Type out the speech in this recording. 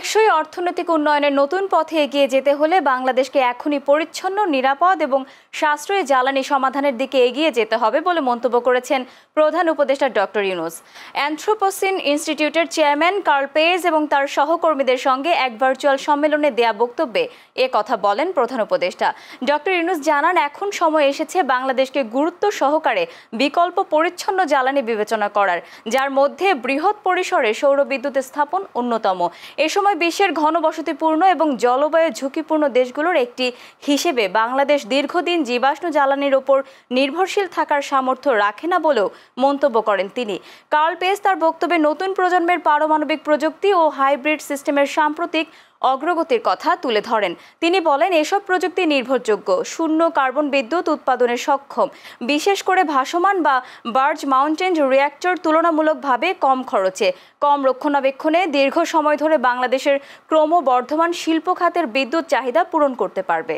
টেকসই অর্থনৈতিক উন্নয়নের নতুন পথে এগিয়ে যেতে হলে বাংলাদেশকে এখনই পরিচ্ছন্ন, নিরাপদ এবং সাশ্রয়ী জ্বালানি সমাধানের দিকে এগিয়ে যেতে হবে বলে মন্তব্য করেছেন প্রধান উপদেষ্টা ডক্টর ইউনূস। অ্যানথ্রোপোসিন ইনস্টিটিউটের চেয়ারম্যান কার্ল পেজ এবং তার সহকর্মীদের সঙ্গে এক ভার্চুয়াল সম্মেলনে দেয়া বক্তব্যে এ কথা বলেন প্রধান উপদেষ্টা। ডক্টর ইউনূস জানান, এখন সময় এসেছে বাংলাদেশকে গুরুত্ব সহকারে বিকল্প পরিচ্ছন্ন জ্বালানি বিবেচনা করার, যার মধ্যে বৃহৎ পরিসরে সৌর বিদ্যুৎ স্থাপন অন্যতম। এ সময় বিশ্বের ঘনবসতিপূর্ণ এবং জলবায়ু ঝুঁকিপূর্ণ দেশগুলোর একটি হিসেবে বাংলাদেশ দীর্ঘদিন জীবাশ্ম জ্বালানির ওপর নির্ভরশীল থাকার সামর্থ্য রাখে না বলেও মন্তব্য করেন তিনি। কার্ল পেজ তার বক্তব্যে নতুন প্রজন্মের পারমাণবিক প্রযুক্তি ও হাইব্রিড সিস্টেমের সাম্প্রতিক অগ্রগতির কথা তুলে ধরেন। তিনি বলেন, এসব প্রযুক্তি নির্ভরযোগ্য, শূন্য কার্বন বিদ্যুৎ উৎপাদনে সক্ষম, বিশেষ করে ভাসমান বা বার্জ মাউন্টেন রিঅ্যাক্টর তুলনামূলকভাবে কম খরচে, কম রক্ষণাবেক্ষণে দীর্ঘ সময় ধরে বাংলাদেশের ক্রমবর্ধমান শিল্প খাতের বিদ্যুৎ চাহিদা পূরণ করতে পারবে।